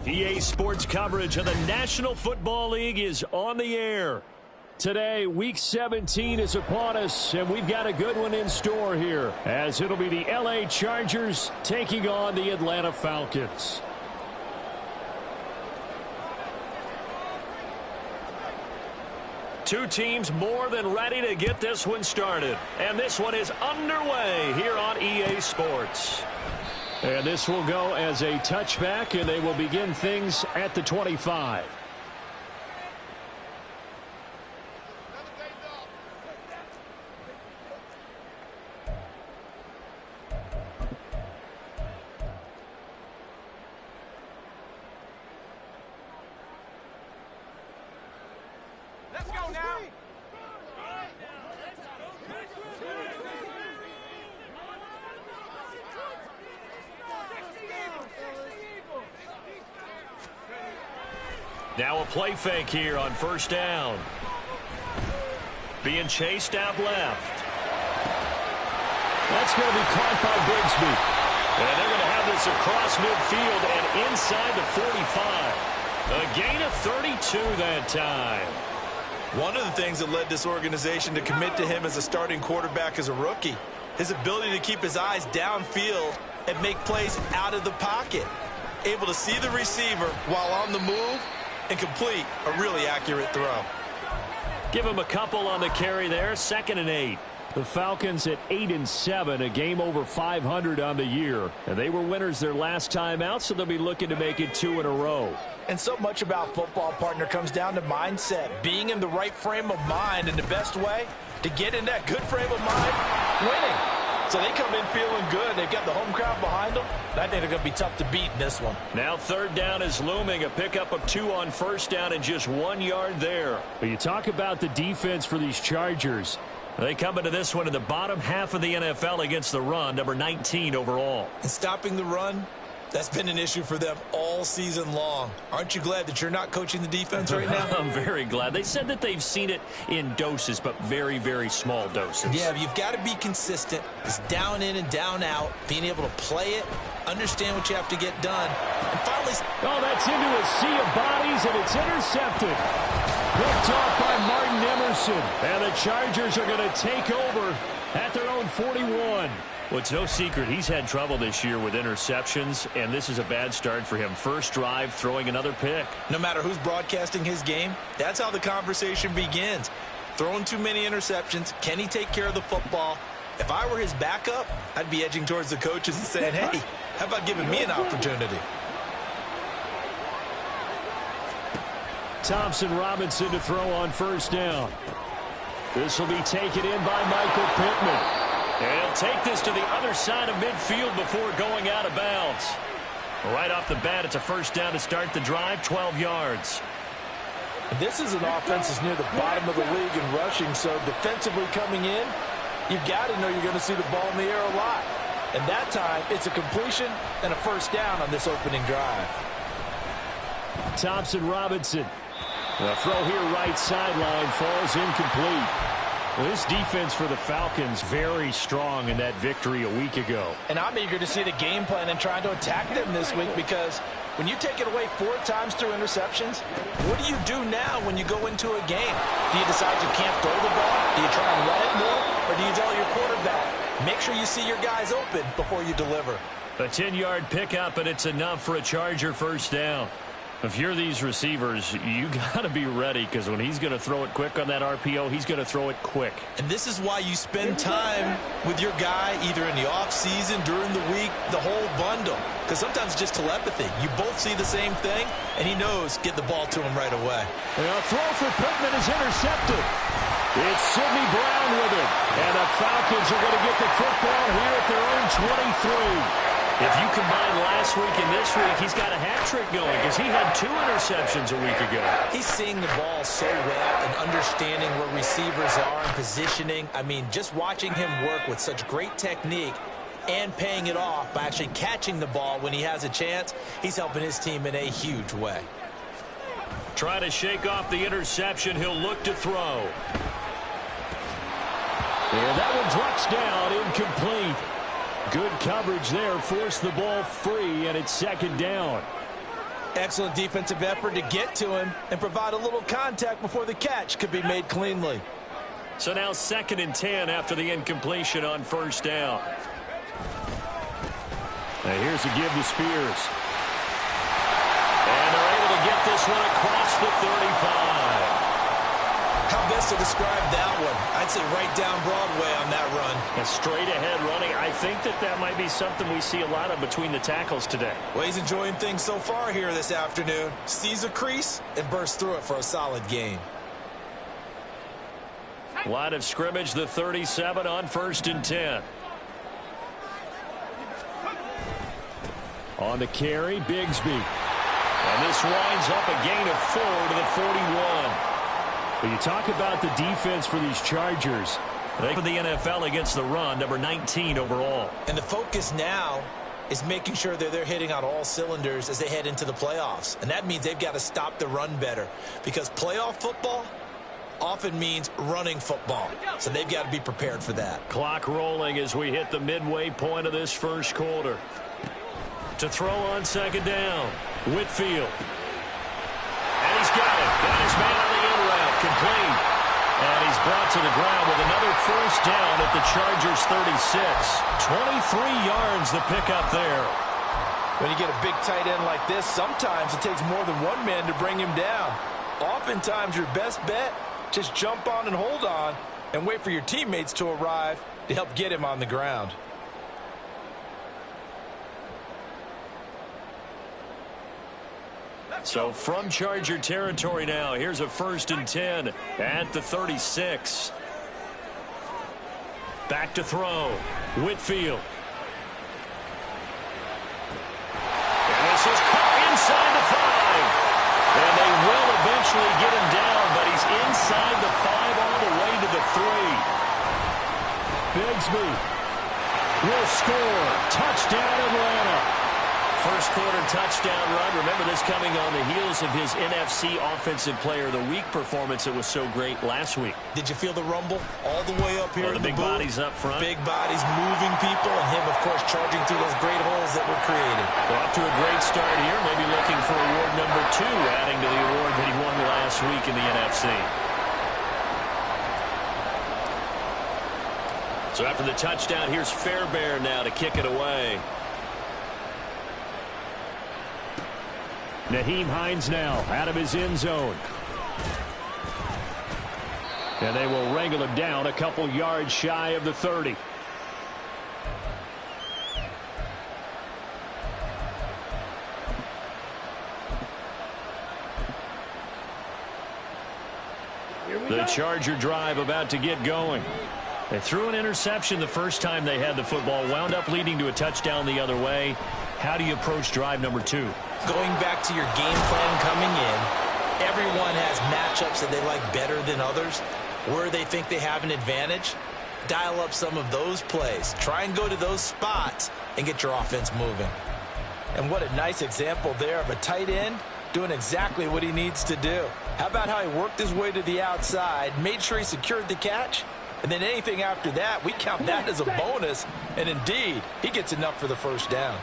EA Sports coverage of the National Football League is on the air. Today, Week 17 is upon us, and we've got a good one in store here, as it'll be the LA Chargers taking on the Atlanta Falcons. Two teams more than ready to get this one started, and this one is underway here on EA Sports. And this will go as a touchback, and they will begin things at the 25. Let's go now. Now a play fake here on first down. Being chased out left. That's going to be caught by Bigsby. And they're going to have this across midfield and inside the 45. A gain of 32 that time. One of the things that led this organization to commit to him as a starting quarterback as a rookie, his ability to keep his eyes downfield and make plays out of the pocket. Able to see the receiver while on the move and complete a really accurate throw. Give him a couple on the carry there. 2nd and 8. The Falcons at 8-7, a game over 500 on the year. And they were winners their last time out, so they'll be looking to make it 2 in a row. And so much about football, partner, comes down to mindset. Being in the right frame of mind, and the best way to get in that good frame of mind, winning. So they come in feeling good. They've got the home crowd behind them. I think they're going to be tough to beat in this one. Now 3rd down is looming. A pickup of 2 on first down and just 1 yard there. But you talk about the defense for these Chargers. They come into this one in the bottom half of the NFL against the run, number 19 overall. And stopping the run, that's been an issue for them all season long. Aren't you glad that you're not coaching the defense right now? I'm very glad. They said that they've seen it in doses, but very, very small doses. Yeah, you've got to be consistent. It's down in and down out, being able to play it, understand what you have to get done, and finally... Oh, that's into a sea of bodies, and it's intercepted. Picked off by Martin Emerson. And the Chargers are going to take over at their own 41. Well, it's no secret he's had trouble this year with interceptions, and this is a bad start for him. First drive, throwing another pick. No matter who's broadcasting his game, that's how the conversation begins. Throwing too many interceptions, can he take care of the football? If I were his backup, I'd be edging towards the coaches and saying, hey, how about giving me an opportunity? Thompson Robinson to throw on first down. This will be taken in by Michael Pittman. And he'll take this to the other side of midfield before going out of bounds. Right off the bat, it's a first down to start the drive, 12 yards. This is an offense that's near the bottom of the league in rushing, so defensively coming in, you've got to know you're going to see the ball in the air a lot. And that time, it's a completion and a first down on this opening drive. Thompson Robinson. The throw here right sideline falls incomplete. Well, this defense for the Falcons very strong in that victory a week ago. And I'm eager to see the game plan and trying to attack them this week, because when you take it away 4 times through interceptions, what do you do now when you go into a game? Do you decide you can't throw the ball? Do you try and run it more? Or do you tell your quarterback, make sure you see your guys open before you deliver? A 10-yard pickup, and it's enough for a Charger first down. If you're these receivers, you got to be ready, because when he's going to throw it quick on that RPO, he's going to throw it quick. And this is why you spend time with your guy either in the offseason, during the week, the whole bundle. Because sometimes it's just telepathy. You both see the same thing, and he knows get the ball to him right away. A throw for Pittman is intercepted. It's Sidney Brown with it. And the Falcons are going to get the football here at their own 23. If you combine last week and this week, he's got a hat trick going, because he had 2 interceptions a week ago. He's seeing the ball so well and understanding where receivers are and positioning. I mean, just watching him work with such great technique and paying it off by actually catching the ball when he has a chance, he's helping his team in a huge way. Try to shake off the interception. He'll look to throw. And that one drops down, incomplete. Good coverage there, forced the ball free, and it's 2nd down. Excellent defensive effort to get to him and provide a little contact before the catch could be made cleanly. So now 2nd and 10 after the incompletion on 1st down. Now here's a give to Spears. And they're able to get this one across the 35. How best to describe that one? I'd say right down Broadway on that run. A straight-ahead running. I think that might be something we see a lot of between the tackles today. Well, he's enjoying things so far here this afternoon. Sees a crease and bursts through it for a solid gain. Line of scrimmage, the 37 on 1st and 10. On the carry, Bigsby. And this winds up a gain of 4 to the 41. When you talk about the defense for these Chargers, they for the NFL against the run, number 19 overall. And the focus now is making sure that they're hitting on all cylinders as they head into the playoffs. And that means they've got to stop the run better, because playoff football often means running football. So they've got to be prepared for that. Clock rolling as we hit the midway point of this 1st quarter. To throw on 2nd down, Whitfield. And he's got it. Got his man on the in route, complete. And he's brought to the ground with another 1st down at the Chargers 36. 23 yards the pickup there. When you get a big tight end like this, sometimes it takes more than one man to bring him down. Oftentimes your best bet, just jump on and hold on and wait for your teammates to arrive to help get him on the ground. So from Charger territory now, here's a 1st and 10 at the 36. Back to throw. Whitfield. And this is caught inside the 5. And they will eventually get him down, but he's inside the 5 all the way to the 3. Bigsby will score. Touchdown, Atlanta. 1st quarter touchdown run. Remember this coming on the heels of his NFC Offensive Player of the Week performance that was so great last week. Did you feel the rumble all the way up here? The big bodies up front. Big bodies moving people, and him, of course, charging through those great holes that were created. Well, off to a great start here. Maybe looking for award number 2, adding to the award that he won last week in the NFC. So after the touchdown, here's Fairbairn now to kick it away. Nyheim Hines now out of his end zone. And they will wrangle him down a couple yards shy of the 30. The Charger drive about to get going. They threw an interception the first time they had the football, wound up leading to a touchdown the other way. How do you approach drive number 2? Going back to your game plan coming in, everyone has matchups that they like better than others. Where they think they have an advantage, dial up some of those plays. Try and go to those spots and get your offense moving. And what a nice example there of a tight end doing exactly what he needs to do. How about how he worked his way to the outside, made sure he secured the catch, and then anything after that, we count that as a bonus. And indeed, he gets enough for the 1st down.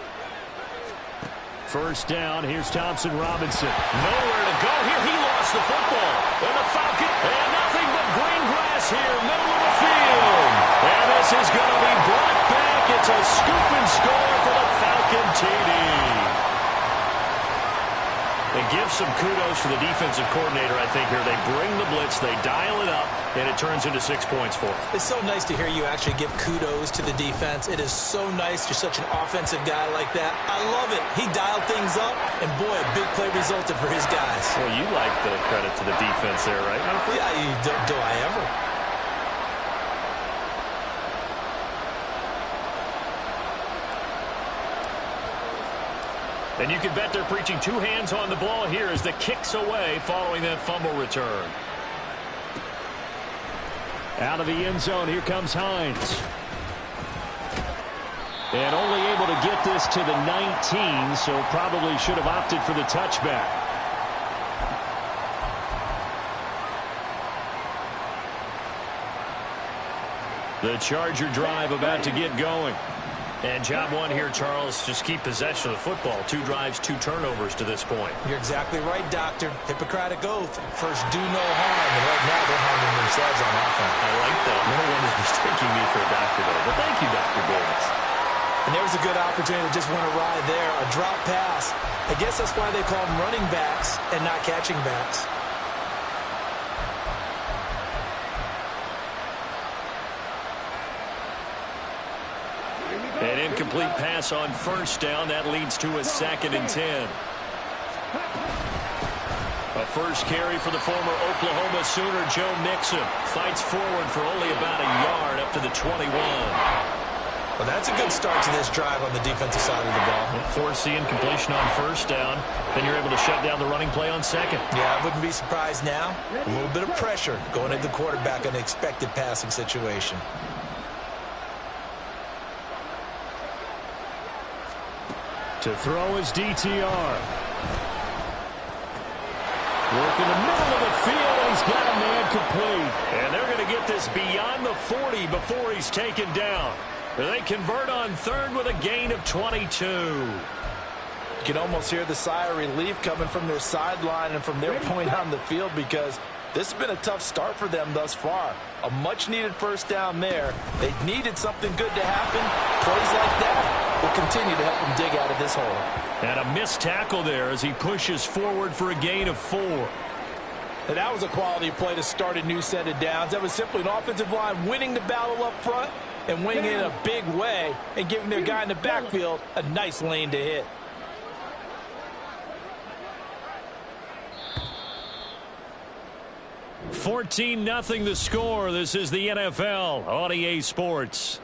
1st down, here's Thompson Robinson. Nowhere to go here. He lost the football. And the Falcon, and nothing but green grass here, middle of the field. And this is going to be brought back. It's a scoop and score for the Falcon TD. They give some kudos to the defensive coordinator, I think, here. They bring the blitz, they dial it up, and it turns into 6 points for them. It's so nice to hear you actually give kudos to the defense. It is so nice you're such an offensive guy like that. I love it. He dialed things up, and boy, a big play resulted for his guys. Well, you like the credit to the defense there, right? Yeah, do I ever? And you can bet they're preaching 2 hands on the ball here as the kick's away following that fumble return. Out of the end zone, here comes Hines. And only able to get this to the 19, so probably should have opted for the touchback. The Charger drive about to get going. And job one here, Charles, just keep possession of the football. 2 drives, 2 turnovers to this point. You're exactly right, Doctor. Hippocratic oath. First, do no harm. And right now, they're harming themselves on offense. I like that. No one is mistaking me for a doctor, though. But thank you, Dr. Davis. And there was a good opportunity that just went awry there. A drop pass. I guess that's why they call them running backs and not catching backs. An incomplete pass on first down. That leads to a 2nd and 10. A first carry for the former Oklahoma Sooner, Joe Mixon. Fights forward for only about a yard up to the 21. Well, that's a good start to this drive on the defensive side of the ball. Force the incompletion on first down. Then you're able to shut down the running play on second. Yeah, I wouldn't be surprised now. A little bit of pressure going into the quarterback in an expected passing situation. To throw is DTR. Work in the middle of the field, and he's got a man complete. And they're going to get this beyond the 40 before he's taken down. They convert on 3rd with a gain of 22. You can almost hear the sigh of relief coming from their sideline and from their point on the field, because this has been a tough start for them thus far. A much-needed first down there. They needed something good to happen. Plays like that will continue to help them dig out of this hole. And a missed tackle there as he pushes forward for a gain of 4. And that was a quality play to start a new set of downs. That was simply an offensive line winning the battle up front and winning it in a big way and giving their guy in the backfield a nice lane to hit. $14-0 the score. This is the NFL on EA Sports.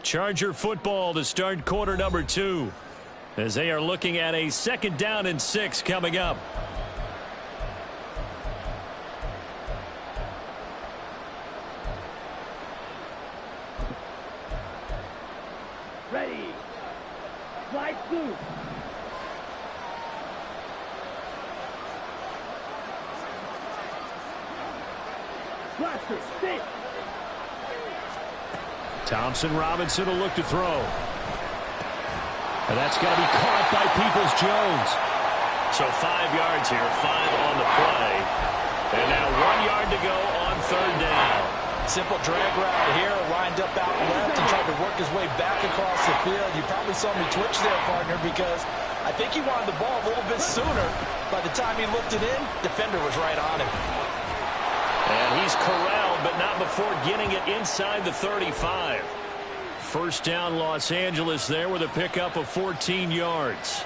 Charger football to start quarter number 2 as they are looking at a 2nd down and 6 coming up. Ready. Slide through. Blaster, stick. Thompson Robinson will look to throw. And that's got to be caught by Peoples-Jones. So 5 yards here, 5 on the play. And now 1 yard to go on 3rd down. Simple drag route here, lined up out left and tried to work his way back across the field. You probably saw me twitch there, partner, because I think he wanted the ball a little bit sooner. By the time he looked it in, defender was right on him. And he's corralled, but not before getting it inside the 35. First down, Los Angeles there with a pickup of 14 yards.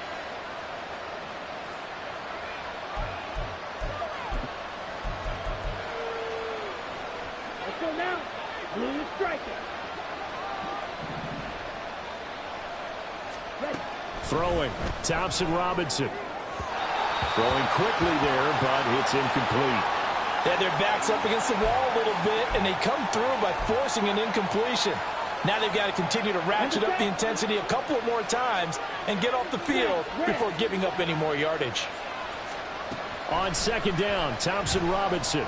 Let's go now. Blue striker. Ready. Throwing, Thompson Robinson. Throwing quickly there, but it's incomplete. Yeah, their back's up against the wall a little bit, and they come through by forcing an incompletion. Now they've got to continue to ratchet up the intensity a couple of more times and get off the field before giving up any more yardage. On 2nd down, Thompson Robinson.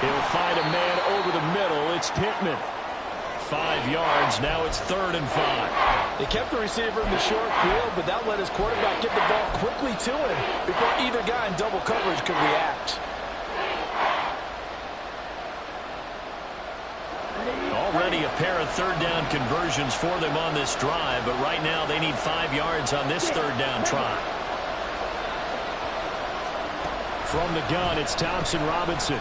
He'll find a man over the middle. It's Pittman. 5 yards. Now it's 3rd and 5. They kept the receiver in the short field, but that let his quarterback get the ball quickly to him before either guy in double coverage could react. Already a pair of 3rd down conversions for them on this drive, but right now they need 5 yards on this 3rd down try. From the gun, it's Thompson Robinson.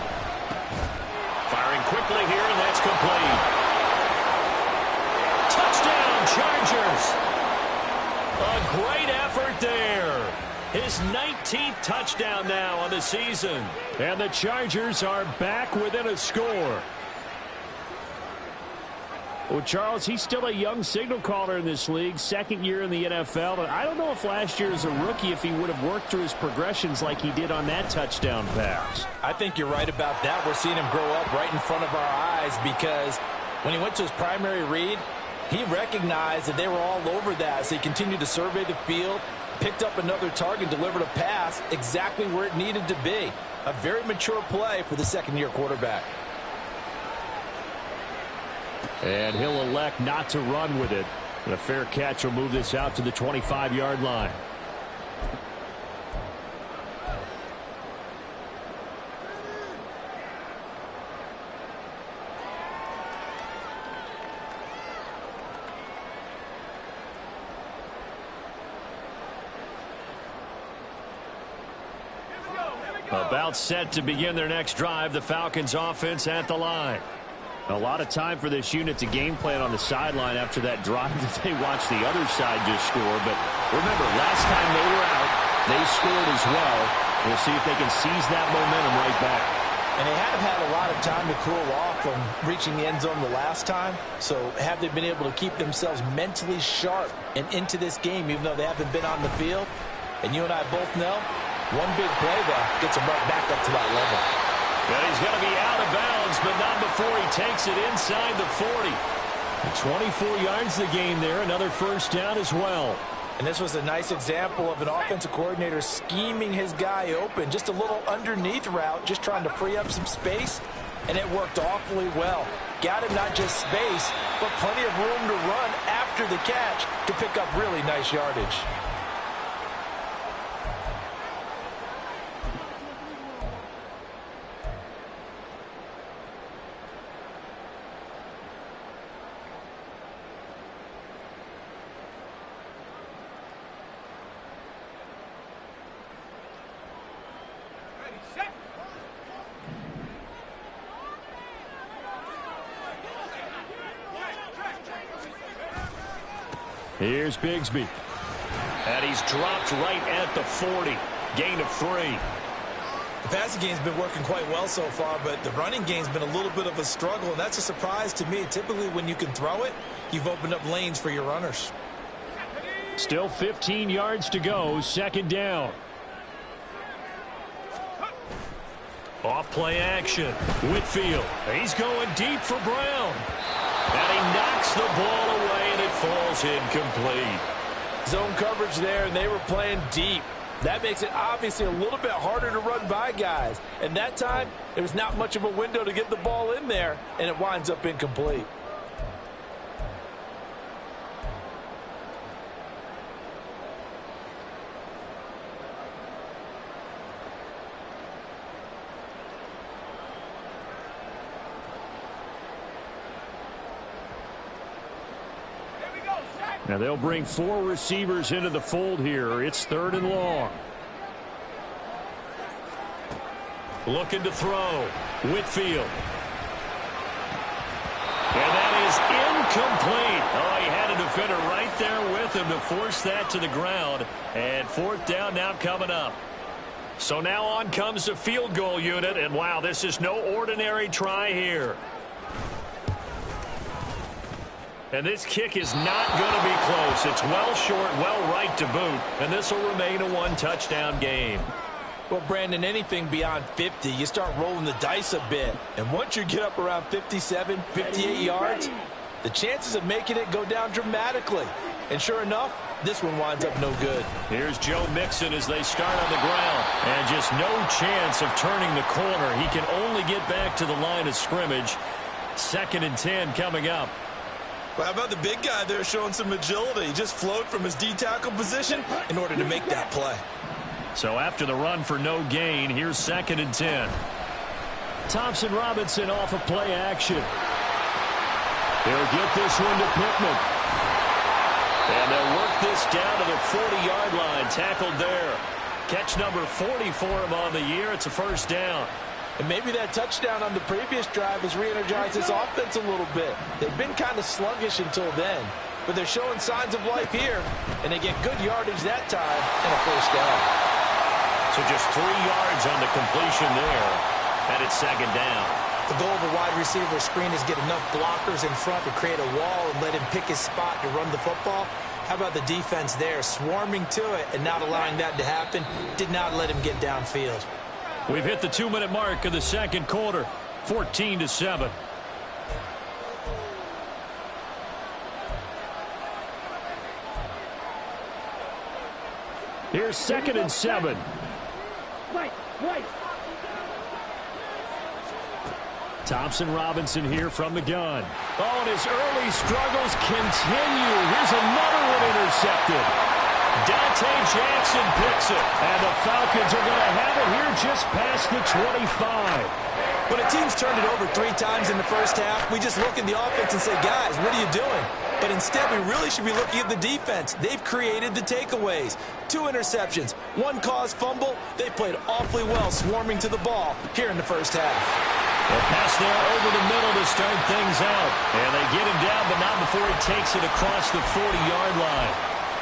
Firing quickly here, and that's complete. Touchdown, Chargers. A great effort there. His 19th touchdown now on the season. And the Chargers are back within a score. Well, Charles, he's still a young signal caller in this league, 2nd year in the NFL. But I don't know if last year as a rookie, if he would have worked through his progressions like he did on that touchdown pass. I think you're right about that. We're seeing him grow up right in front of our eyes, because when he went to his primary read, he recognized that they were all over that. So he continued to survey the field, picked up another target, delivered a pass exactly where it needed to be. A very mature play for the 2nd-year quarterback. And he'll elect not to run with it. And a fair catch will move this out to the 25-yard line. About set to begin their next drive, the Falcons offense at the line. A lot of time for this unit to game plan on the sideline after that drive that they watched the other side just score. But remember, last time they were out, they scored as well. We'll see if they can seize that momentum right back. And they have had a lot of time to cool off from reaching the end zone the last time. So have they been able to keep themselves mentally sharp and into this game, even though they haven't been on the field? And you and I both know, one big play, though, gets them right back up to that level. And he's going to be out of bounds, but not before he takes it inside the 40. 24 yards the gain there, another first down as well. And this was a nice example of an offensive coordinator scheming his guy open. Just a little underneath route, just trying to free up some space, and it worked awfully well. Got him not just space, but plenty of room to run after the catch to pick up really nice yardage. Here's Bigsby. And he's dropped right at the 40. Gain of 3. The passing game's been working quite well so far, but the running game's been a little bit of a struggle, and that's a surprise to me. Typically, when you can throw it, you've opened up lanes for your runners. Still 15 yards to go. Second down. Off play action. Whitfield. He's going deep for Brown. And he knocks the ball away, and it falls incomplete. Zone coverage there, and they were playing deep. That makes it obviously a little bit harder to run by guys. And that time, there was not much of a window to get the ball in there, and it winds up incomplete. Now they'll bring 4 receivers into the fold here. It's 3rd and long. Looking to throw. Whitfield. And that is incomplete. Oh, he had a defender right there with him to force that to the ground. And 4th down now coming up. So now on comes the field goal unit. And wow, this is no ordinary try here. And this kick is not going to be close. It's well short, well right to boot. And this will remain a 1-touchdown game. Well, Brandon, anything beyond 50, you start rolling the dice a bit. And once you get up around 57, 58 yards, the chances of making it go down dramatically. And sure enough, this one winds up no good. Here's Joe Mixon as they start on the ground. And just no chance of turning the corner. He can only get back to the line of scrimmage. 2nd and 10 coming up. Well, how about the big guy there showing some agility? He just flowed from his D-tackle position in order to make that play. So after the run for no gain, here's 2nd and 10. Thompson Robinson off of play action. They'll get this one to Pittman. And they'll work this down to the 40-yard line. Tackled there. Catch number 40 for him on the year. It's a first down. And maybe that touchdown on the previous drive has re-energized this offense a little bit. They've been kind of sluggish until then, but they're showing signs of life here, and they get good yardage that time and a first down. So just 3 yards on the completion there, and it's 2nd down. The goal of a wide receiver screen is get enough blockers in front to create a wall and let him pick his spot to run the football. How about the defense there, swarming to it and not allowing that to happen? Did not let him get downfield. We've hit the 2-minute mark of the second quarter, 14-7. Here's 2nd and 7. Thompson Robinson here from the gun. Oh, and his early struggles continue. Here's another one intercepted. Dante Jackson picks it. And the Falcons are going to have it here just past the 25. When a team's turned it over 3 times in the first half, we just look at the offense and say, guys, what are you doing? But instead, we really should be looking at the defense. They've created the takeaways. 2 interceptions, 1 caused fumble. They played awfully well swarming to the ball here in the first half. A pass there over the middle to start things out. And they get him down, but not before he takes it across the 40-yard line.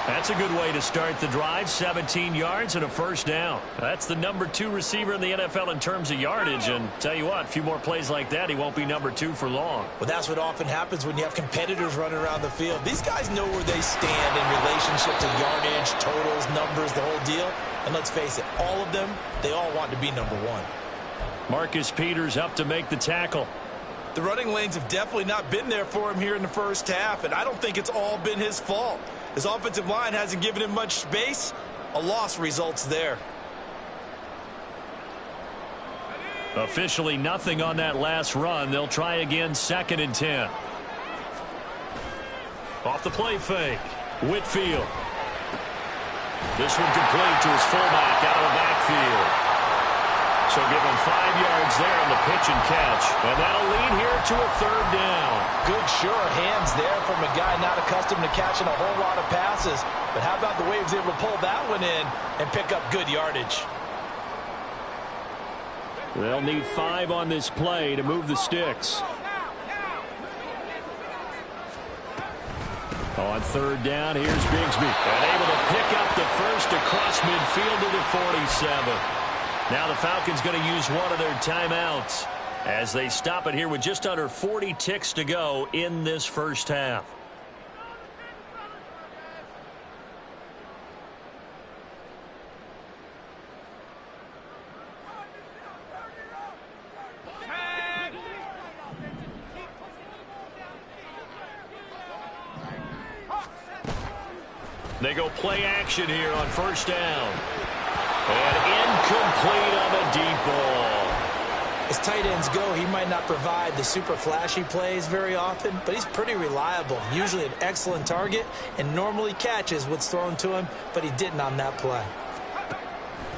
That's a good way to start the drive. 17 yards and a first down. That's the number 2 receiver in the NFL in terms of yardage. And tell you what, a few more plays like that, he won't be number 2 for long. Well, that's what often happens when you have competitors running around the field. These guys know where they stand in relationship to yardage, totals, numbers, the whole deal. And let's face it, all of them, they all want to be number 1. Marcus Peters up to make the tackle. The running lanes have definitely not been there for him here in the first half, and I don't think it's all been his fault. His offensive line hasn't given him much space. A loss results there. Officially nothing on that last run. They'll try again, 2nd and 10. Off the play fake. Whitfield. This one complete to his fullback out of the backfield. So give him 5 yards there on the pitch and catch. And that'll lead here to a 3rd down. Good, sure hands there from a guy not accustomed to catching a whole lot of passes. But how about the way he was able to pull that one in and pick up good yardage? They'll need 5 on this play to move the sticks. On 3rd down, here's Bigsby. And able to pick up the first across midfield to the 47. Now the Falcons going to use one of their timeouts as they stop it here with just under 40 ticks to go in this first half. They go play action here on 1st down. And incomplete on the deep ball. As tight ends go, he might not provide the super flashy plays very often, but he's pretty reliable. Usually an excellent target and normally catches what's thrown to him, but he didn't on that play.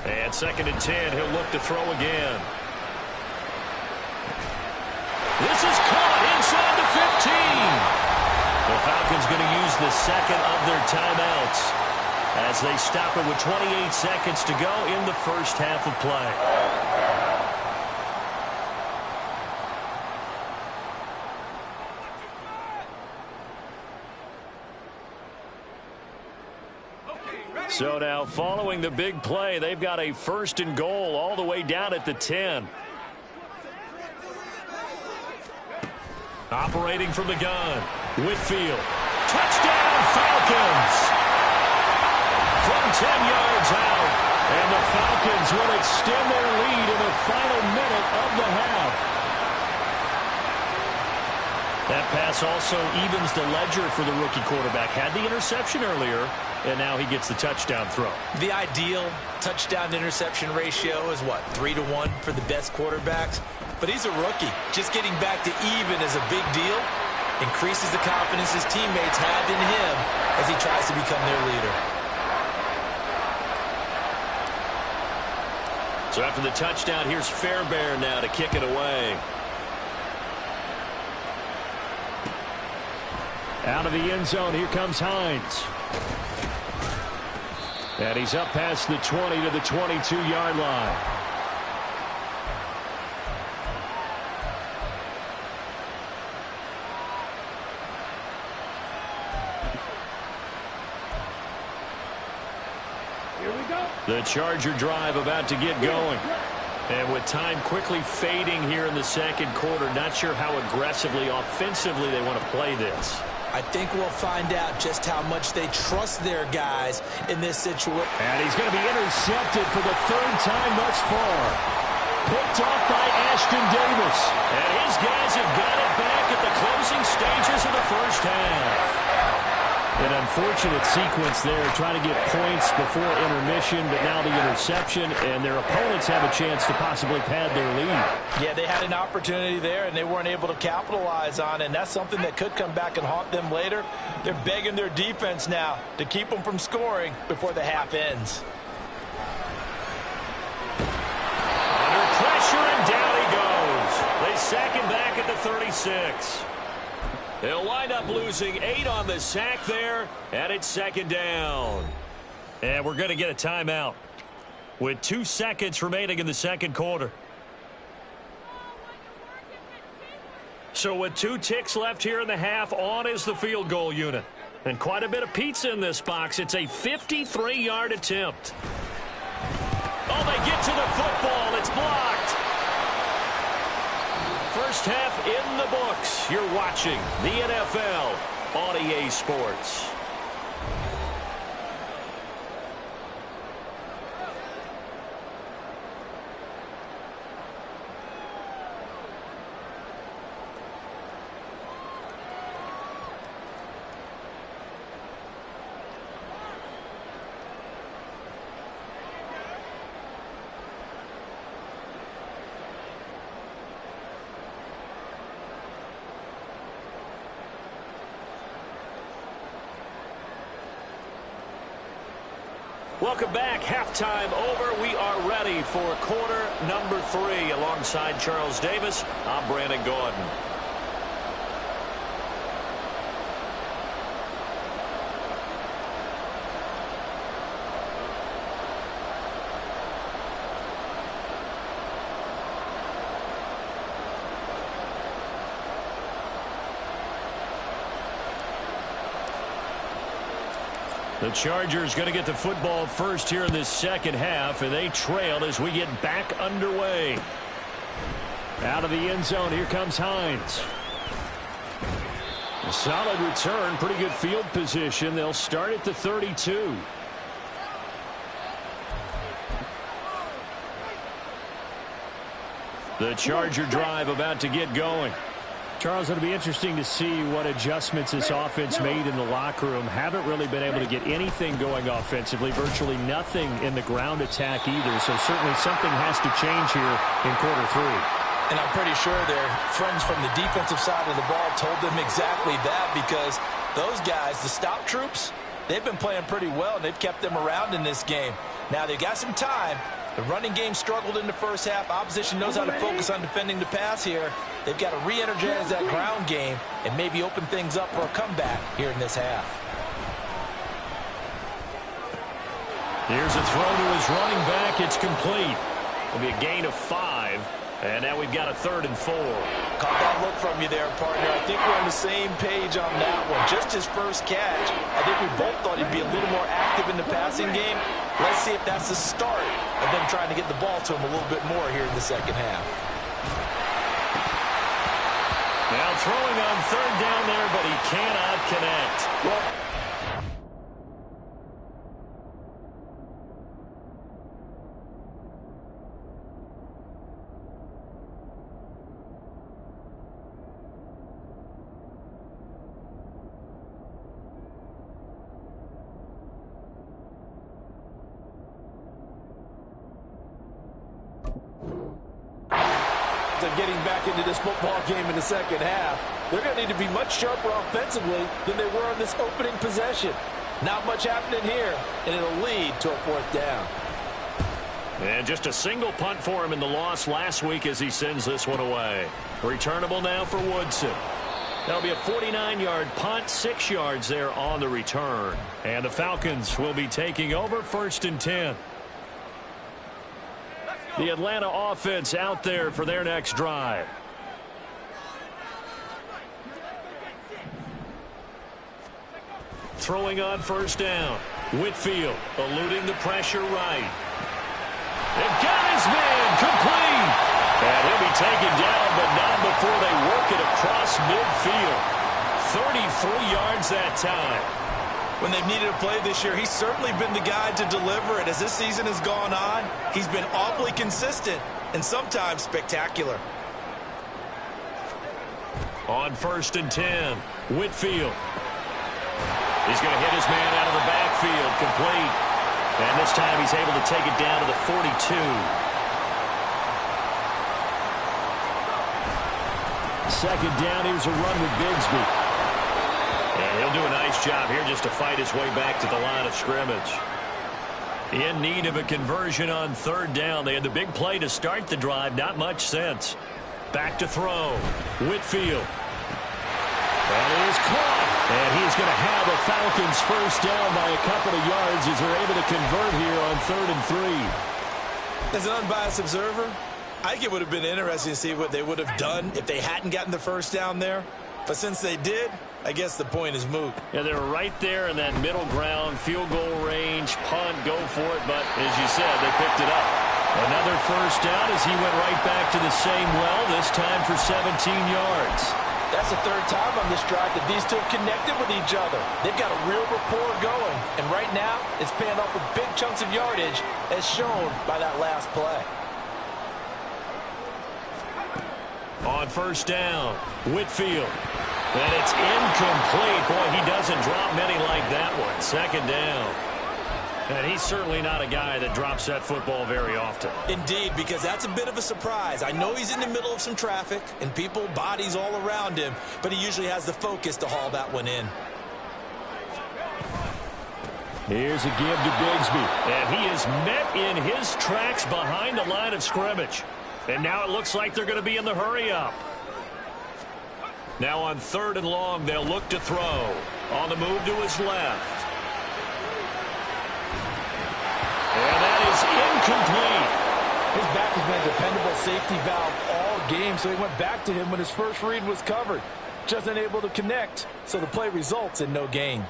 And 2nd and 10, he'll look to throw again. This is caught inside the 15. The Falcons going to use the 2nd of their timeouts as they stop it with 28 seconds to go in the first half of play. So now following the big play, they've got a 1st and goal all the way down at the 10. Operating from the gun, Whitfield. Touchdown, Falcons! From 10 yards out, and the Falcons will extend their lead in the final minute of the half. That pass also evens the ledger for the rookie quarterback. Had the interception earlier, and now he gets the touchdown throw. The ideal touchdown-to-interception ratio is, what, 3-to-1 for the best quarterbacks? But he's a rookie. Just getting back to even is a big deal. Increases the confidence his teammates have in him as he tries to become their leader. So after the touchdown, here's Fairbairn now to kick it away. Out of the end zone, here comes Hines. And he's up past the 20 to the 22-yard line. The Charger drive about to get going. And with time quickly fading here in the 2nd quarter, not sure how aggressively, offensively they want to play this. I think we'll find out just how much they trust their guys in this situation. And he's going to be intercepted for the 3rd time thus far. Picked off by Ashton Davis. And his guys have got it back at the closing stages of the first half. An unfortunate sequence there, trying to get points before intermission, but now the interception, and their opponents have a chance to possibly pad their lead. Yeah, they had an opportunity there, and they weren't able to capitalize on it, and that's something that could come back and haunt them later. They're begging their defense now to keep them from scoring before the half ends. Under pressure, and down he goes. They sack him back at the 36. They'll wind up losing 8 on the sack there, and it's second down. And we're going to get a timeout with 2 seconds remaining in the second quarter. So with 2 ticks left here in the half, on is the field goal unit. And quite a bit of pizza in this box. It's a 53-yard attempt. Oh, they get to the football. It's blocked. First half in the books. You're watching the NFL on EA Sports. Welcome back. Halftime over. We are ready for quarter number 3. Alongside Charles Davis, I'm Brandon Gordon. The Chargers going to get the football first here in this second half, and they trail as we get back underway. Out of the end zone, here comes Hines. A solid return, pretty good field position. They'll start at the 32. The Charger drive about to get going. Charles, it'll be interesting to see what adjustments this offense made in the locker room. Haven't really been able to get anything going offensively, virtually nothing in the ground attack either. So certainly something has to change here in quarter 3. And I'm pretty sure their friends from the defensive side of the ball told them exactly that, because those guys, the stop troops, they've been playing pretty well, and they've kept them around in this game. Now they've got some time. The running game struggled in the first half. Opposition knows how to focus on defending the pass here. They've got to re-energize that ground game and maybe open things up for a comeback here in this half. Here's a throw to his running back. It's complete. It'll be a gain of 5. And now we've got a 3rd and 4. Caught that look from you there, partner. I think we're on the same page on that one. Just his first catch. I think we both thought he'd be a little more active in the passing game. Let's see if that's the start of them trying to get the ball to him a little bit more here in the second half. Now throwing on 3rd down there, but he cannot connect. Well, of getting back into this football game in the second half. They're going to need to be much sharper offensively than they were on this opening possession. Not much happening here, and it'll lead to a 4th down. And just a single punt for him in the loss last week as he sends this one away. Returnable now for Woodson. That'll be a 49-yard punt, 6 yards there on the return. And the Falcons will be taking over 1st and 10. The Atlanta offense out there for their next drive. Throwing on 1st down. Whitfield eluding the pressure right. And got his man complete. And he'll be taken down, but not before they work it across midfield. 33 yards that time. When they've needed a play this year, he's certainly been the guy to deliver it. As this season has gone on, he's been awfully consistent and sometimes spectacular. On 1st and 10, Whitfield. He's going to hit his man out of the backfield, complete. And this time he's able to take it down to the 42. Second down, here's a run with Bigsby. And he'll do a nice job here just to fight his way back to the line of scrimmage. In need of a conversion on third down. They had the big play to start the drive. Not much sense. Back to throw. Whitfield. That is caught. And he's going to have a Falcons first down by a couple of yards as they're able to convert here on 3rd and 3. As an unbiased observer, I think it would have been interesting to see what they would have done if they hadn't gotten the first down there. But since they did, I guess the point is moot. Yeah, they were right there in that middle ground, field goal range, punt, go for it. But as you said, they picked it up. Another first down as he went right back to the same well, this time for 17 yards. That's the third time on this drive that these two have connected with each other. They've got a real rapport going. And right now, it's paying off with big chunks of yardage, as shown by that last play. On first down, Whitfield. And it's incomplete. Boy, he doesn't drop many like that one. Second down. And he's certainly not a guy that drops that football very often. Indeed, because that's a bit of a surprise. I know he's in the middle of some traffic and people, bodies all around him, but he usually has the focus to haul that one in. Here's a give to Bigsby. And he is met in his tracks behind the line of scrimmage. And now it looks like they're going to be in the hurry-up. Now on 3rd and long, they'll look to throw. On the move to his left. And that is incomplete. His back has been a dependable safety valve all game, so he went back to him when his first read was covered. Just unable to connect, so the play results in no gain.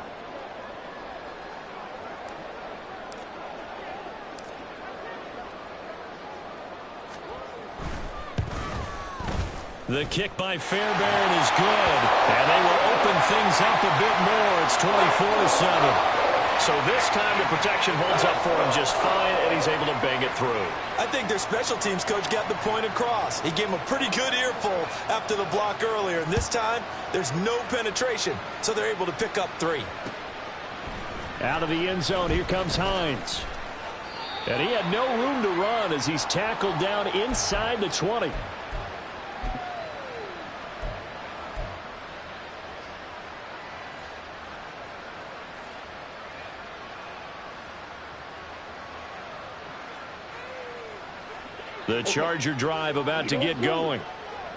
The kick by Fairbairn is good. And they will open things up a bit more. It's 24-7. So this time the protection holds up for him just fine, and he's able to bang it through. I think their special teams coach got the point across. He gave him a pretty good earful after the block earlier. And this time, there's no penetration, so they're able to pick up 3. Out of the end zone, here comes Hines. And he had no room to run as he's tackled down inside the 20. The Charger drive about to get going.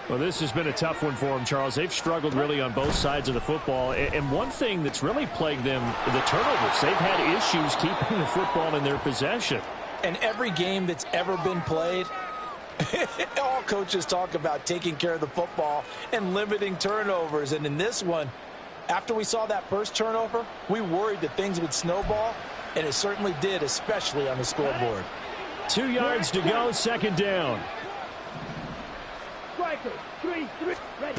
Well, this has been a tough one for them, Charles. They've struggled really on both sides of the football. And one thing that's really plagued them, the turnovers. They've had issues keeping the football in their possession. And every game that's ever been played, all coaches talk about taking care of the football and limiting turnovers. And in this one, after we saw that first turnover, we worried that things would snowball, and it certainly did, especially on the scoreboard. 2 yards to go, second down. Striker, 3, ready.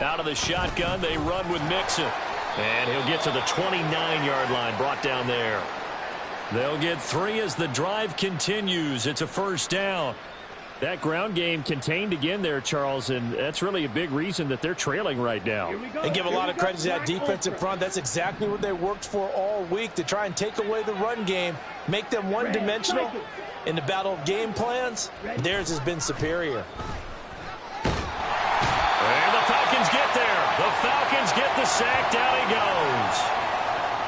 Out of the shotgun, they run with Mixon. And he'll get to the 29-yard line, brought down there. They'll get 3 as the drive continues. It's a first down. That ground game contained again there, Charles, and that's really a big reason that they're trailing right now. And give a lot of credit to that defensive front. That's exactly what they worked for all week, to try and take away the run game, make them one-dimensional. In the battle of game plans, theirs has been superior. And the Falcons get there. The Falcons get the sack. Down he goes.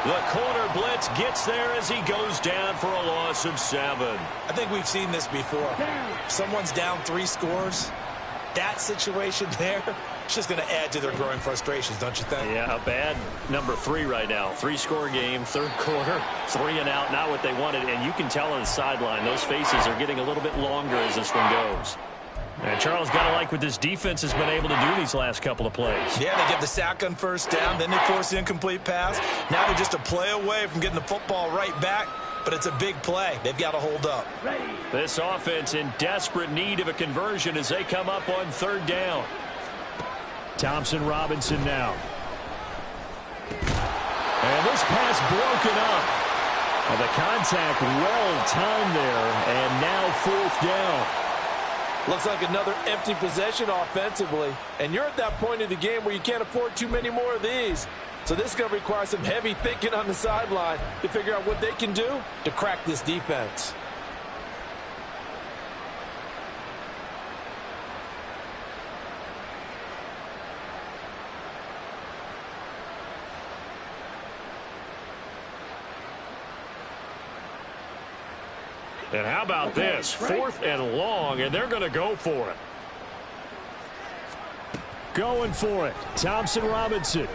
The corner blitz gets there as he goes down for a loss of 7. I think we've seen this before. Someone's down 3 scores. That situation there, it's just going to add to their growing frustrations, don't you think? Yeah, a bad number 3 right now. 3-score game, third quarter, 3 and out, not what they wanted. And you can tell on the sideline, those faces are getting a little bit longer as this one goes. And Charles, got to like what this defense has been able to do these last couple of plays. Yeah, they get the sack on first down, then they force the incomplete pass. Now they're just a play away from getting the football right back, but it's a big play. They've got to hold up. This offense in desperate need of a conversion as they come up on third down. Thompson Robinson now. And this pass broken up. And the contact well timed there, and now fourth down. Looks like another empty possession offensively. And you're at that point in the game where you can't afford too many more of these. So this is going to require some heavy thinking on the sideline to figure out what they can do to crack this defense. And how about this? 4th and long, and they're going to go for it. Going for it. Thompson Robinson.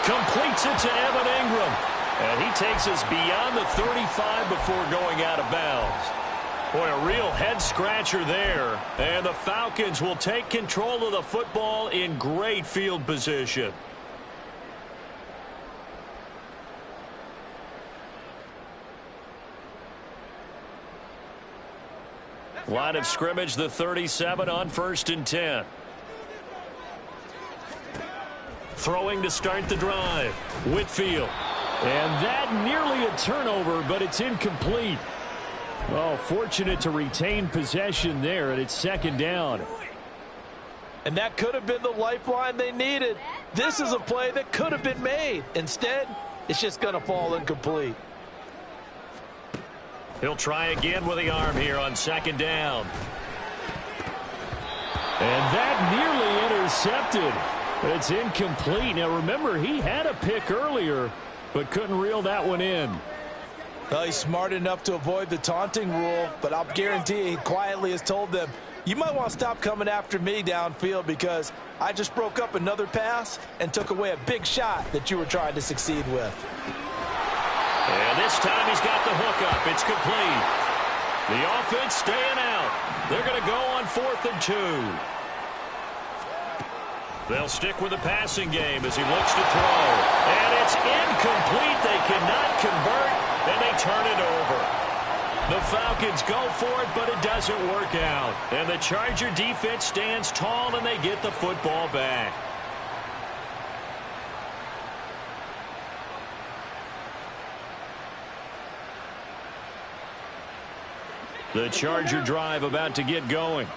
Completes it to Evan Ingram. And he takes us beyond the 35 before going out of bounds. Boy, a real head-scratcher there. And the Falcons will take control of the football in great field position. Line of scrimmage, the 37 on 1st and 10. Throwing to start the drive. Whitfield. And that nearly a turnover, but it's incomplete. Oh, fortunate to retain possession there, and it's 2nd down. And that could have been the lifeline they needed. This is a play that could have been made. Instead, it's just going to fall incomplete. He'll try again with the arm here on 2nd down. And that nearly intercepted. It's incomplete. Now, remember, he had a pick earlier, but couldn't reel that one in. Well, he's smart enough to avoid the taunting rule, but I'll guarantee he quietly has told them, you might want to stop coming after me downfield because I just broke up another pass and took away a big shot that you were trying to succeed with. And this time he's got the hook up. It's complete. The offense staying out. They're going to go on 4th and 2. They'll stick with the passing game as he looks to throw. And it's incomplete. They cannot convert, and they turn it over. The Falcons go for it, but it doesn't work out. And the Charger defense stands tall, and they get the football back. The Charger drive about to get going.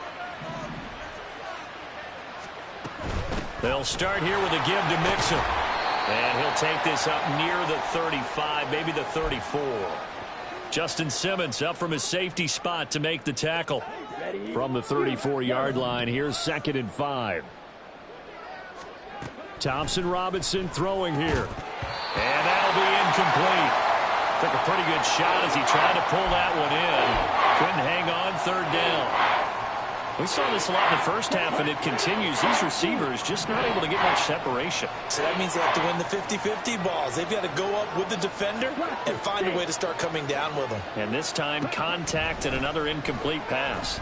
They'll start here with a give to Mixon. And he'll take this up near the 35, maybe the 34. Justin Simmons up from his safety spot to make the tackle. From the 34-yard line, here's 2nd and 5. Thompson Robinson throwing here. And that'll be incomplete. Took a pretty good shot as he tried to pull that one in. Couldn't hang on, 3rd down. We saw this a lot in the first half, and it continues. These receivers just not able to get much separation. So that means they have to win the 50-50 balls. They've got to go up with the defender and find a way to start coming down with them. And this time, contact and another incomplete pass.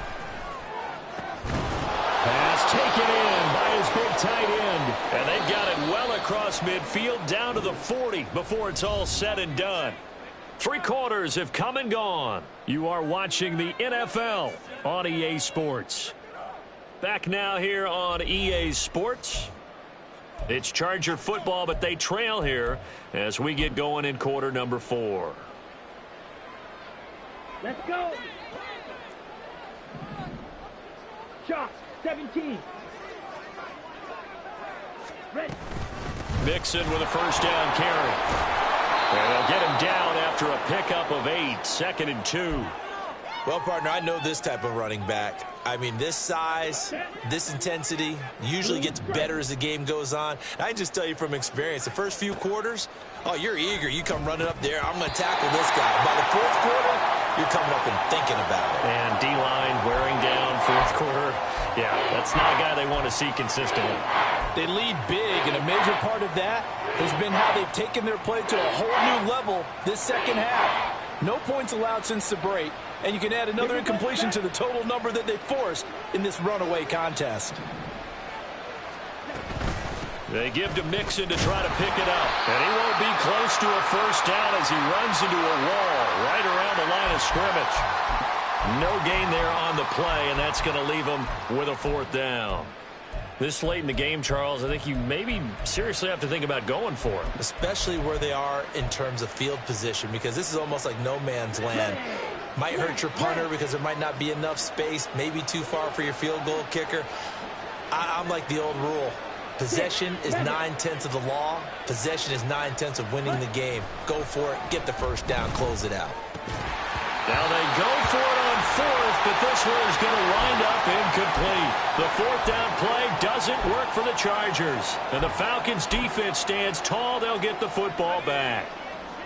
Pass taken in by his big tight end. And they've got it well across midfield down to the 40 before it's all said and done. 3 quarters have come and gone. You are watching the NFL on EA Sports. Back now here on EA Sports. It's Charger football, but they trail here as we get going in quarter number 4. Let's go. Shot 17. Ready. Mixon with a 1st down carry. And they'll get him down after a pickup of 8, 2nd and 2. Well, partner, I know this type of running back. I mean, this size, this intensity usually gets better as the game goes on. And I can just tell you from experience, the first few quarters, oh, you're eager. You come running up there, I'm going to tackle this guy. By the 4th quarter, you're coming up and thinking about it. And D-line wearing down 4th quarter. Yeah, that's not a guy they want to see consistently. They lead big, and a major part of that has been how they've taken their play to a whole new level this 2nd half. No points allowed since the break, and you can add another incompletion to the total number that they forced in this runaway contest. They give to Mixon to try to pick it up. And he won't be close to a 1st down as he runs into a wall right around the line of scrimmage. No gain there on the play, and that's going to leave him with a 4th down. This late in the game, Charles, I think you maybe seriously have to think about going for it. Especially where they are in terms of field position, because this is almost like no man's land. Might hurt your punter because there might not be enough space, maybe too far for your field goal kicker. I'm like the old rule. Possession is 9/10 of the law. Possession is 9/10 of winning the game. Go for it. Get the first down. Close it out. Now they go for it on fourth, but this one is going to wind up incomplete. The fourth down play doesn't work for the Chargers. And the Falcons defense stands tall. They'll get the football back.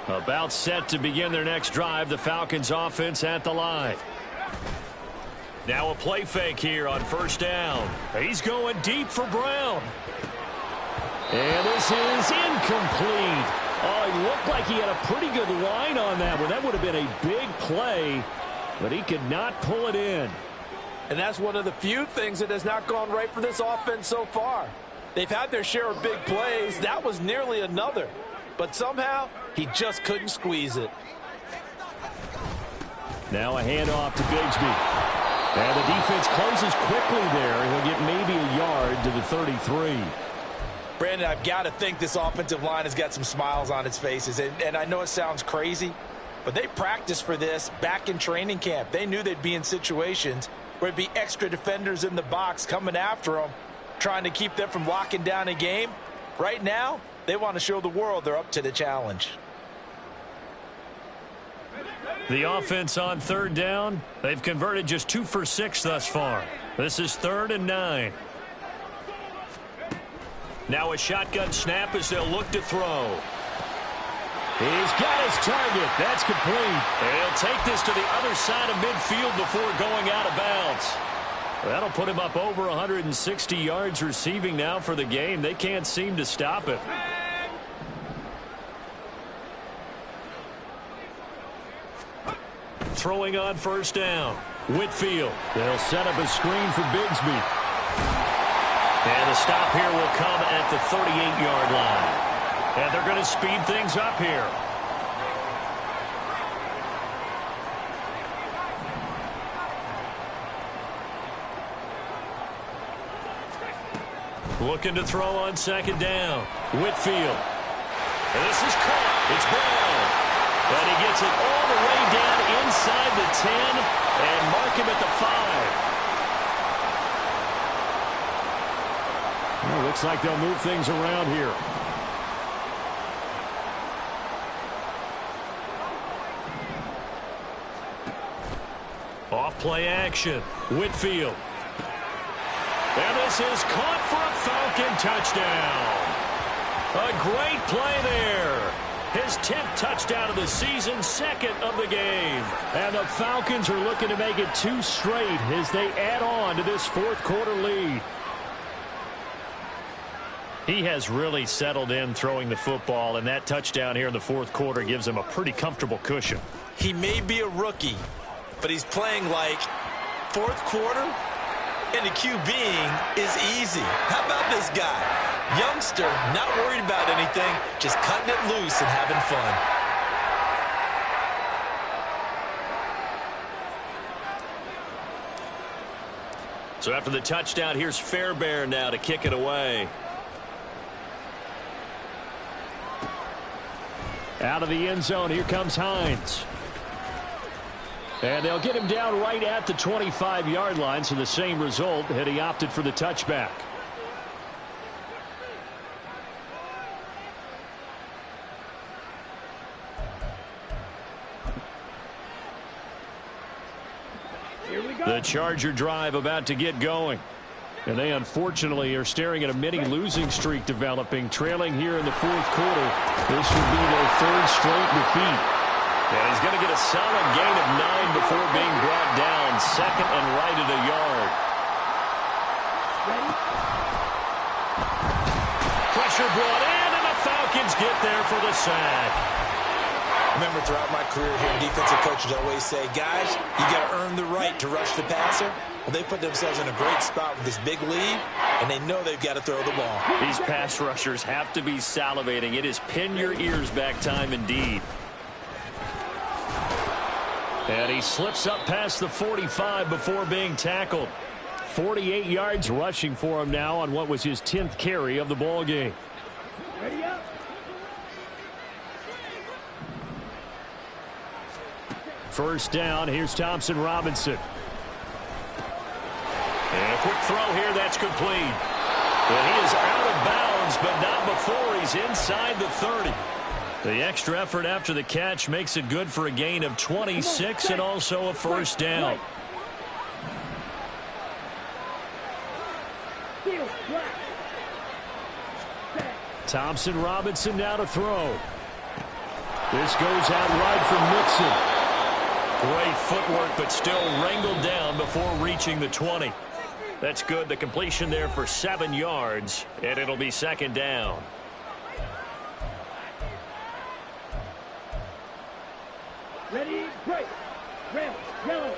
About set to begin their next drive, the Falcons offense at the line. Now a play fake here on first down. He's going deep for Brown. And this is incomplete. Oh, he looked like he had a pretty good line on that one. That would have been a big play, but he could not pull it in. And that's one of the few things that has not gone right for this offense so far. They've had their share of big plays. That was nearly another. But somehow, he just couldn't squeeze it. Now a handoff to Bigsby. And the defense closes quickly there. He'll get maybe a yard to the 33. Brandon, I've got to think this offensive line has got some smiles on its faces. And I know it sounds crazy, but they practiced for this back in training camp. They knew they'd be in situations where there'd be extra defenders in the box coming after them, trying to keep them from locking down a game. Right now, they want to show the world they're up to the challenge. The offense on third down, they've converted just 2 for 6 thus far. This is 3rd and 9. Now a shotgun snap as they'll look to throw. He's got his target. That's complete. He'll take this to the other side of midfield before going out of bounds. That'll put him up over 160 yards receiving now for the game. They can't seem to stop it. Throwing on first down. Whitfield. They'll set up a screen for Bigsby. And the stop here will come at the 38-yard line. And they're going to speed things up here. Looking to throw on second down. Whitfield. And this is caught. It's Brown. And he gets it all the way down inside the 10 and mark him at the 5. Well, looks like they'll move things around here. Off play action. Whitfield. And this is caught for a Falcon touchdown. A great play there. His 10th touchdown of the season, 2nd of the game. And the Falcons are looking to make it 2 straight as they add on to this 4th quarter lead. He has really settled in throwing the football, and that touchdown here in the 4th quarter gives him a pretty comfortable cushion. He may be a rookie, but he's playing like 4th quarter, and the QBing is easy. How about this guy? Youngster, not worried about anything, just cutting it loose and having fun. So after the touchdown, here's Fairbairn now to kick it away. Out of the end zone, here comes Hines. And they'll get him down right at the 25-yard line, so the same result had he opted for the touchback. The Charger drive about to get going. And they unfortunately are staring at a mini losing streak developing, trailing here in the 4th quarter. This would be their 3rd straight defeat. And he's going to get a solid gain of 9 before being brought down, 2nd and right at a yard. Pressure brought in, and the Falcons get there for the sack. Remember, throughout my career here, defensive coaches always say, guys, you got to earn the right to rush the passer. Well, they put themselves in a great spot with this big lead, and they know they've got to throw the ball. These pass rushers have to be salivating. It is pin your ears back time indeed. And he slips up past the 45 before being tackled. 48 yards rushing for him now on what was his 10th carry of the ball game. Ready up. First down, here's Thompson Robinson. And a quick throw here, that's complete. And he is out of bounds, but not before he's inside the 30. The extra effort after the catch makes it good for a gain of 26 and also a first down. Thompson Robinson now to throw. This goes out right for Mixon. Great footwork, but still wrangled down before reaching the 20. That's good. The completion there for 7 yards, and it'll be second down. Ready, break. Red, yellow.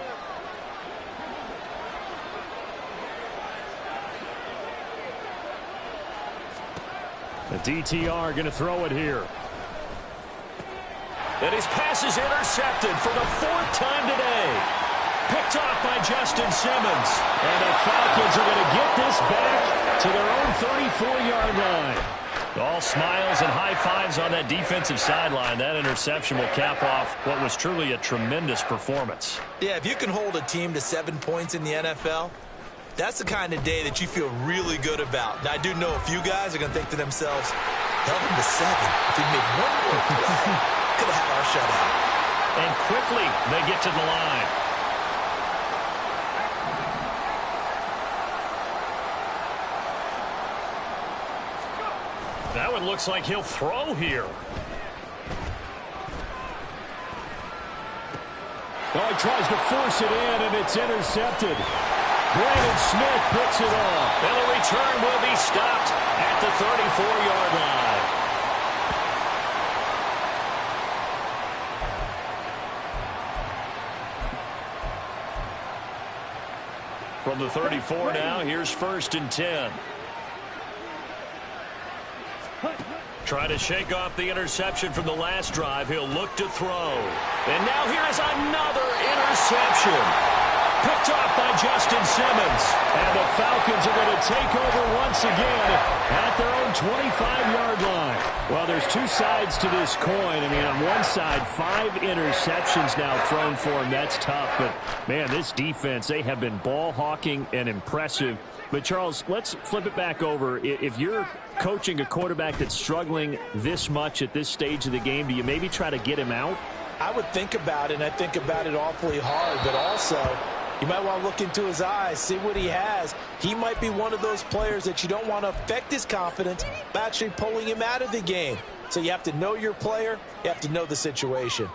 The DTR going to throw it here. And his pass is intercepted for the 4th time today. Picked off by Justin Simmons. And the Falcons are going to get this back to their own 34-yard line. All smiles and high fives on that defensive sideline. That interception will cap off what was truly a tremendous performance. Yeah, if you can hold a team to 7 points in the NFL, that's the kind of day that you feel really good about. Now, I do know a few guys are going to think to themselves, held them to 7. If we made one more play, could have had our shutout. And quickly, they get to the line. That one looks like he'll throw here. Oh, he tries to force it in, and it's intercepted. Brandon Smith picks it off. And the return will be stopped at the 34-yard line. From the 34 now, here's 1st and 10. Try to shake off the interception from the last drive. He'll look to throw. And now here is another interception. Picked off by Justin Simmons. And the Falcons are going to take over once again at their own 25-yard line. Well, there's 2 sides to this coin. I mean, on one side, 5 interceptions now thrown for him. That's tough. But, man, this defense, they have been ball hawking and impressive. But, Charles, let's flip it back over. If you're coaching a quarterback that's struggling this much at this stage of the game, do you maybe try to get him out? I would think about it, and I think about it awfully hard. But also, you might want to look into his eyes, see what he has. He might be one of those players that you don't want to affect his confidence by actually pulling him out of the game. So you have to know your player. You have to know the situation.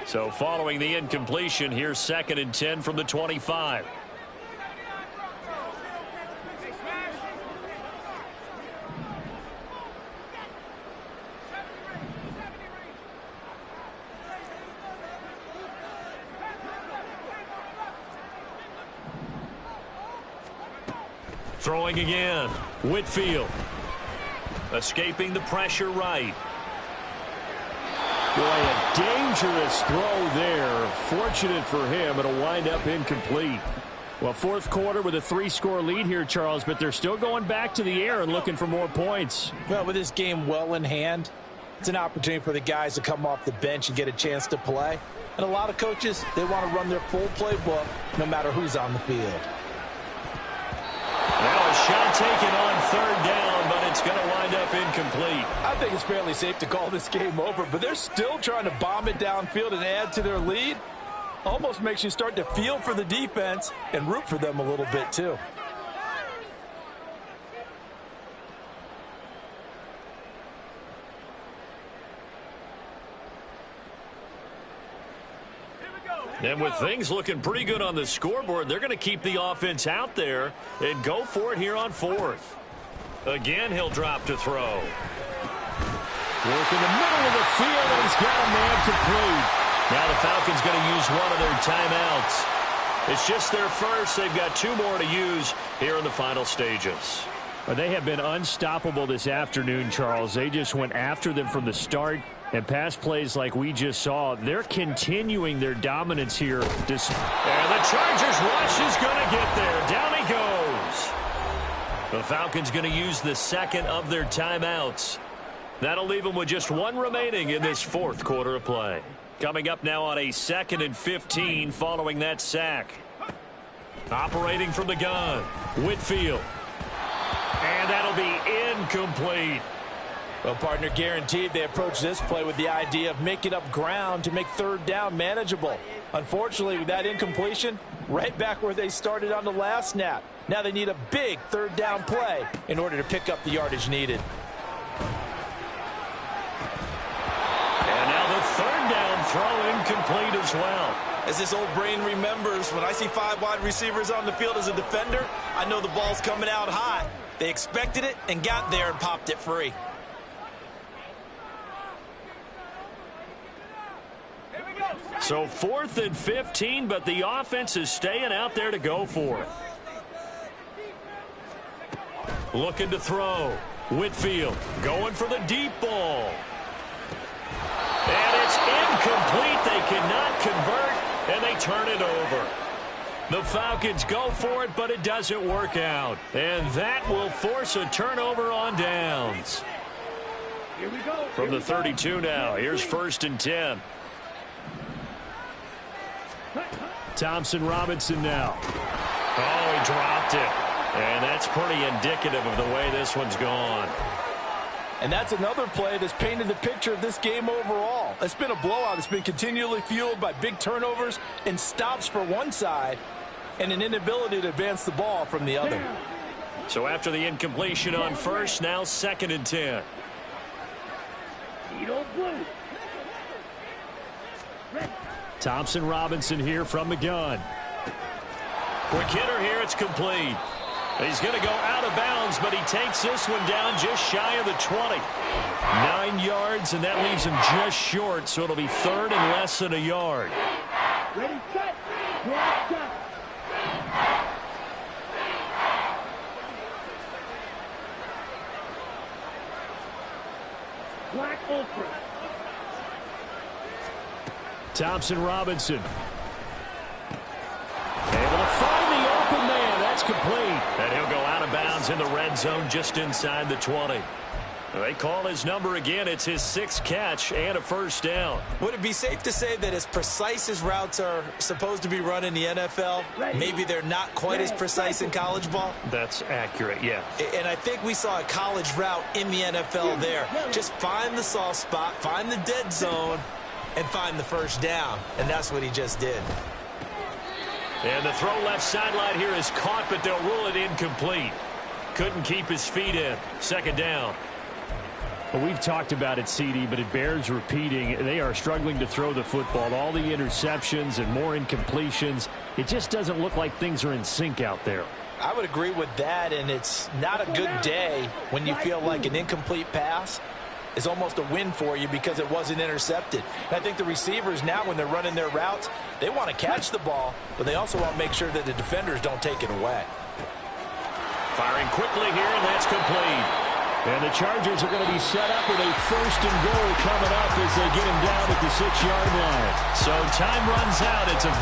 So following the incompletion, here's 2nd and 10 from the 25. Throwing again. Whitfield. Escaping the pressure right. Boy, a dangerous throw there. Fortunate for him, it'll wind up incomplete. Well, 4th quarter with a 3-score lead here, Charles, but they're still going back to the air and looking for more points. Well, with this game well in hand, it's an opportunity for the guys to come off the bench and get a chance to play. And a lot of coaches, they want to run their full playbook no matter who's on the field. Now a shot taken on 3rd down, but it's going to wind up incomplete. I think it's fairly safe to call this game over, but they're still trying to bomb it downfield and add to their lead. Almost makes you start to feel for the defense and root for them a little bit too. And with things looking pretty good on the scoreboard, they're going to keep the offense out there and go for it here on 4th. Again, he'll drop to throw. Work in the middle of the field, and he's got a man complete. Now the Falcons going to use one of their timeouts. It's just their first. They've got 2 more to use here in the final stages. They have been unstoppable this afternoon, Charles. They just went after them from the start. And pass plays like we just saw, they're continuing their dominance here. And the Chargers rush is going to get there. Down he goes. The Falcons going to use the 2nd of their timeouts. That'll leave them with just one remaining in this fourth quarter of play. Coming up now on a 2nd and 15 following that sack. Operating from the gun, Whitfield. And that'll be incomplete. Well, partner, guaranteed they approach this play with the idea of making up ground to make third down manageable. Unfortunately, with that incompletion, right back where they started on the last snap. Now they need a big third down play in order to pick up the yardage needed. And now the third down throw incomplete as well. As this old brain remembers, when I see 5 wide receivers on the field as a defender, I know the ball's coming out hot. They expected it and got there and popped it free. So 4th and 15, but the offense is staying out there to go for it. Looking to throw. Whitfield going for the deep ball. And it's incomplete. They cannot convert, and they turn it over. The Falcons go for it, but it doesn't work out. And that will force a turnover on downs. Here we go. From the 32 now, here's 1st and 10. Thompson Robinson now. Oh, he dropped it. And that's pretty indicative of the way this one's gone. And that's another play that's painted the picture of this game overall. It's been a blowout. It's been continually fueled by big turnovers and stops for one side and an inability to advance the ball from the other. So after the incompletion on first, now 2nd and 10. Edo blue. Thompson Robinson here from the gun. Quick hitter here, it's complete. He's going to go out of bounds, but he takes this one down just shy of the 20. 9 yards, and that leaves him just short, so it'll be 3rd and less than a yard. Ready, set, block, shot. Black Ultra. Thompson Robinson. Able to find the open man. That's complete. And he'll go out of bounds in the red zone just inside the 20. They call his number again. It's his 6th catch and a first down. Would it be safe to say that as precise as routes are supposed to be run in the NFL, maybe they're not quite as precise in college ball? That's accurate, yeah. And I think we saw a college route in the NFL there. Just find the soft spot, find the dead zone, and find the first down. And that's what he just did. And the throw left sideline here is caught, but they'll rule it incomplete. Couldn't keep his feet in. 2nd down. Well, we've talked about it, CD, but it bears repeating. They are struggling to throw the football. All the interceptions and more incompletions. It just doesn't look like things are in sync out there. I would agree with that, and it's not a good day when you feel like an incomplete pass is almost a win for you because it wasn't intercepted. And I think the receivers now, when they're running their routes, they want to catch the ball, but they also want to make sure that the defenders don't take it away. Firing quickly here, and that's complete. And the Chargers are going to be set up with a 1st and goal coming up as they get him down at the 6-yard line. So time runs out. It's a